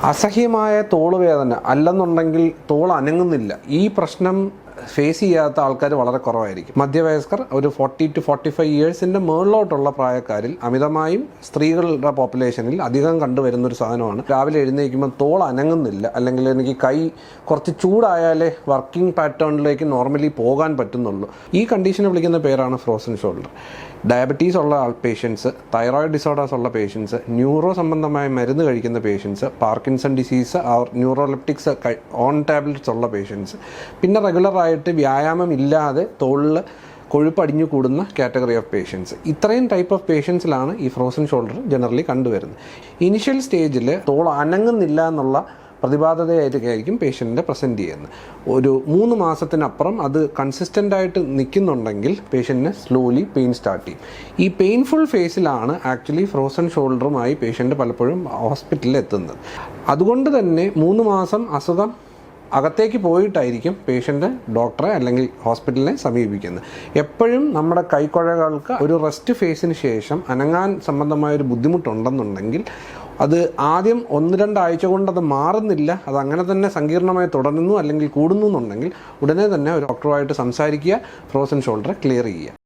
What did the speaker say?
അസഹ്യമായ തോളുവേദന അല്ലെന്നുണ്ടെങ്കിൽ തോൾ അനങ്ങുന്നില്ല. ഈ പ്രശ്നം ഫേസ് ചെയ്യാത്ത ആൾക്കാർ വളരെ കുറവായിരിക്കും. മധ്യവയസ്കർ, ഒരു 40 to 45 ഇയേഴ്സിൻ്റെ മുകളിലോട്ടുള്ള പ്രായക്കാരിൽ, അമിതമായും സ്ത്രീകളുടെ പോപ്പുലേഷനിൽ അധികം കണ്ടുവരുന്നൊരു സാധനമാണ് രാവിലെ എഴുന്നേൽക്കുമ്പോൾ തോൾ അനങ്ങുന്നില്ല, അല്ലെങ്കിൽ എനിക്ക് കൈ കുറച്ച് ചൂടായാലേ വർക്കിംഗ് പാറ്റേണിലേക്ക് നോർമലി പോകാൻ പറ്റുന്നുള്ളൂ. ഈ കണ്ടീഷനെ വിളിക്കുന്ന പേരാണ് ഫ്രോസൺ ഷോൾഡർ. ഡയബറ്റീസ് ഉള്ള പേഷ്യൻസ്, തൈറോയിഡ് ഡിസോർഡേഴ്സ് ഉള്ള പേഷ്യൻസ്, ന്യൂറോ സംബന്ധമായ മരുന്ന് കഴിക്കുന്ന patients, Parkinson disease or neuroleptics on tablets ഉള്ള പേഷ്യൻസ്, പിന്നെ റെഗുലറായിട്ട് വ്യായാമം ഇല്ലാതെ തോളിൽ കൊഴുപ്പടിഞ്ഞു കൂടുന്ന കാറ്റഗറി ഓഫ് പേഷ്യൻസ്. ഇത്രയും ടൈപ്പ് ഓഫ് പേഷ്യൻസിലാണ് ഈ ഫ്രോസൺ ഷോൾഡർ ജനറലി കണ്ടുവരുന്നത്. ഇനിഷ്യൽ സ്റ്റേജിൽ തോൾ അനങ്ങുന്നില്ല എന്നുള്ള പ്രതിബാധതയായിരിക്കും പേഷ്യൻറ്റിൻ്റെ പ്രസൻറ്റ് ചെയ്യുന്നത്. ഒരു 3 മാസത്തിനപ്പുറം അത് കൺസിസ്റ്റൻ്റായിട്ട് നിൽക്കുന്നുണ്ടെങ്കിൽ പേഷ്യൻറ്റിന് സ്ലോലി പെയിൻ സ്റ്റാർട്ട് ചെയ്യും. ഈ പെയിൻഫുൾ ഫേസിലാണ് ആക്ച്വലി ഫ്രോസൺ ഷോൾഡറുമായി പേഷ്യൻ്റ് പലപ്പോഴും ഹോസ്പിറ്റലിൽ എത്തുന്നത്. അതുകൊണ്ട് തന്നെ 3 മാസം അസുഖം അകത്തേക്ക് പോയിട്ടായിരിക്കും പേഷ്യൻ്റ് ഡോക്ടറെ അല്ലെങ്കിൽ ഹോസ്പിറ്റലിനെ സമീപിക്കുന്നത്. എപ്പോഴും നമ്മുടെ കൈക്കുഴകൾക്ക് ഒരു റെസ്റ്റ് ഫേസിന് ശേഷം അനങ്ങാൻ സംബന്ധമായൊരു ബുദ്ധിമുട്ടുണ്ടെന്നുണ്ടെങ്കിൽ അത് ആദ്യം 1-2 ആഴ്ച കൊണ്ട് അത് മാറുന്നില്ല, അത് അങ്ങനെ തന്നെ സങ്കീർണമായി തുടരുന്നു അല്ലെങ്കിൽ കൂടുന്നു എന്നുണ്ടെങ്കിൽ ഉടനെ തന്നെ ഒരു ഡോക്ടറുമായിട്ട് സംസാരിക്കുക, ഫ്രോസൺ ഷോൾഡർ ക്ലിയർ ചെയ്യുക.